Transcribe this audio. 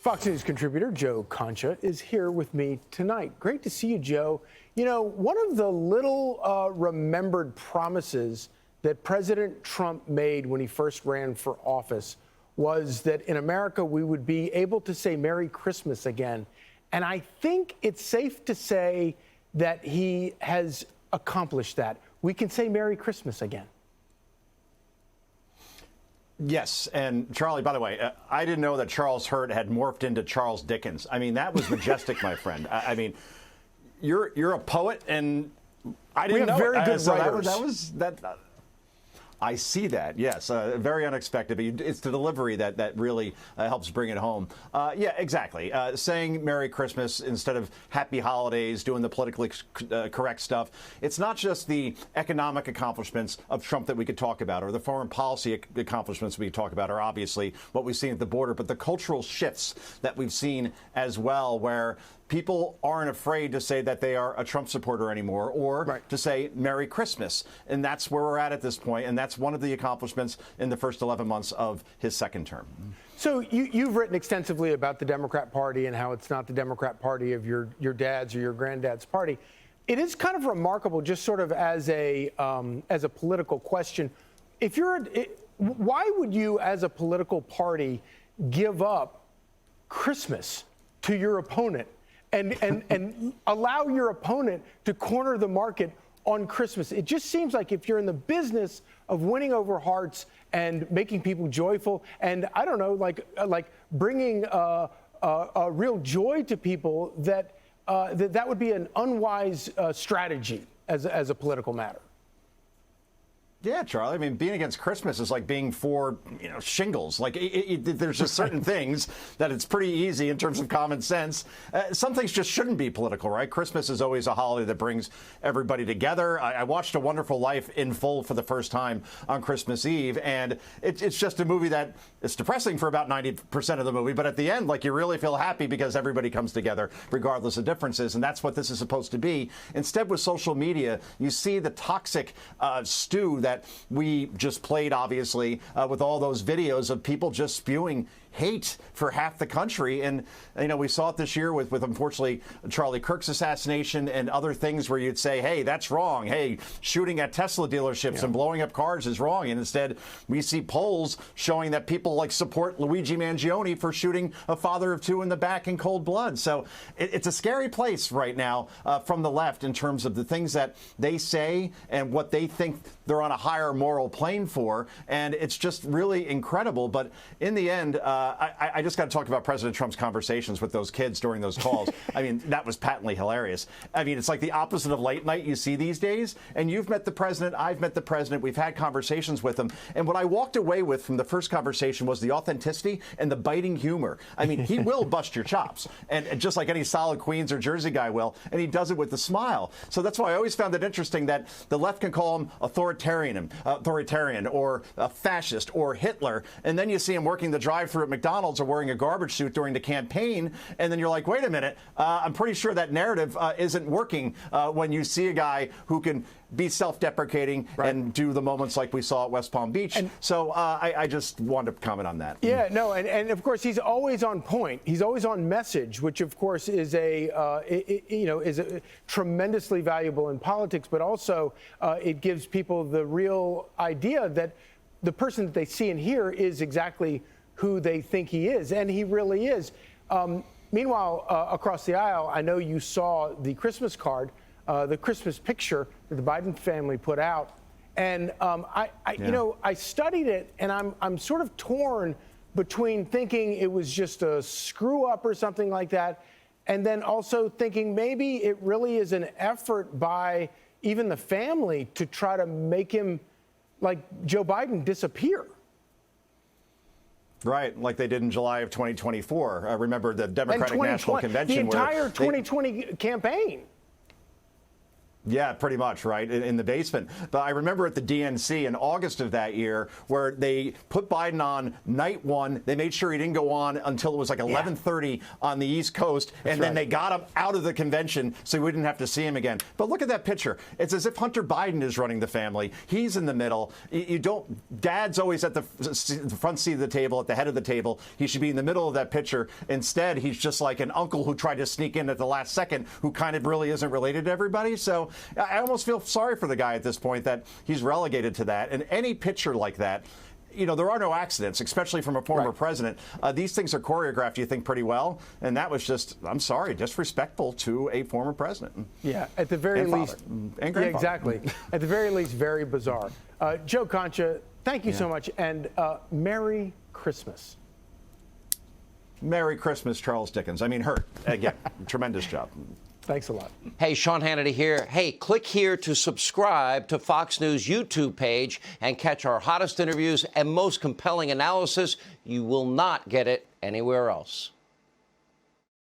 Fox News contributor Joe Concha is here with me tonight. Great to see you, Joe. You know, one of the little remembered promises that President Trump made when he first ran for office was that in America we would be able to say Merry Christmas again. And I think it's safe to say that he has accomplished that. We can say Merry Christmas again. Yes, and Charlie, by the way, I didn't know that Charles Hurt had morphed into Charles Dickens. I mean, that was majestic, my friend. I mean, you're a poet, and I didn't know. We have very good writers. That was. I see that. Yes, very unexpected. But it's the delivery that really helps bring it home. Yeah, exactly. Saying Merry Christmas instead of Happy Holidays, doing the politically correct stuff. It's not just the economic accomplishments of Trump that we could talk about, or the foreign policy accomplishments we could talk about, are obviously what we've seen at the border, but the cultural shifts that we've seen as well, where people aren't afraid to say that they are a Trump supporter anymore, or to say Merry Christmas. And that's where we're at this point, and that's one of the accomplishments in the first 11 months of his second term. So you've written extensively about the Democrat Party and how it's not the Democrat Party of your dad's or your granddad's party. It is kind of remarkable, just sort of as a political question. If why would you, as a political party, give up Christmas to your opponent? And allow your opponent to corner the market on Christmas? It just seems like if you're in the business of winning over hearts and making people joyful, and I don't know, like bringing a real joy to people, that would be an unwise strategy as a political matter. Yeah, Charlie. I mean, being against Christmas is like being for, shingles. Like, there's just certain things that it's pretty easy in terms of common sense. Some things just shouldn't be political, right? Christmas is always a holiday that brings everybody together. I watched A Wonderful Life in full for the first time on Christmas Eve, and it's just a movie that is depressing for about 90% of the movie, but at the end, like, you really feel happy because everybody comes together regardless of differences, and that's what this is supposed to be. Instead, with social media, you see the toxic stew that we just played, obviously, with all those videos of people just spewing hate for half the country. And, we saw it this year with unfortunately, Charlie Kirk's assassination and other things where you'd say, hey, that's wrong. Hey, shooting at Tesla dealerships and blowing up cars is wrong. And instead, we see polls showing that people support Luigi Mangione for shooting a father of two in the back in cold blood. So it's a scary place right now from the left in terms of the things that they say and what they think they're on a higher moral plane for. And it's just really incredible. But in the end, I just got to talk about President Trump's conversations with those kids during those calls. I mean, that was patently hilarious. I mean, it's like the opposite of late night you see these days. And you've met the president. I've met the president. We've had conversations with him. And what I walked away with from the first conversation was the authenticity and the biting humor. I mean, he will bust your chops, and just like any solid Queens or Jersey guy will. And he does it with a smile. So that's why I always found it interesting that the left can call him authoritarian or a fascist or Hitler. And then you see him working the drive-thru at McDonald's or wearing a garbage suit during the campaign, and then you're like, wait a minute, I'm pretty sure that narrative isn't working when you see a guy who can be self-deprecating and do the moments like we saw at West Palm Beach. And so I just wanted to comment on that. Yeah, no, and of course he's always on point. He's always on message, which of course is is tremendously valuable in politics, but also it gives people the real idea that the person that they see and hear is exactly who they think he is, and he really is. Meanwhile, across the aisle, I know you saw the Christmas card, the Christmas picture that the Biden family put out, and I studied it, and I'm sort of torn between thinking it was just a screw up or something like that, and then also thinking maybe it really is an effort by even the family to try to make him, like Joe Biden, disappear. Right, like they did in July of 2024. Remember the Democratic National Convention. The entire 2020 campaign. Yeah, pretty much, right, in the basement. But I remember at the DNC in August of that year where they put Biden on night one. They made sure he didn't go on until it was like 11:30 on the East Coast, and then they got him out of the convention so we didn't have to see him again. But look at that picture. It's as if Hunter Biden is running the family. He's in the middle. You don't. Dad's always at the front seat of the table, at the head of the table. He should be in the middle of that picture. Instead, he's just like an uncle who tried to sneak in at the last second, who kind of really isn't related to everybody. So I almost feel sorry for the guy at this point that he's relegated to that. And any picture like that, you know, there are no accidents, especially from a former president. These things are choreographed, you think, pretty well. And that was just, I'm sorry, disrespectful to a former president. Yeah, at the very least. And yeah, grandfather. exactly. At the very least, very bizarre. Joe Concha, thank you so much. And Merry Christmas. Merry Christmas, Charles Dickens. I mean, Hurt. Again, tremendous job. Thanks a lot. Hey, Sean Hannity here. Hey, click here to subscribe to Fox News YouTube page and catch our hottest interviews and most compelling analysis. You will not get it anywhere else.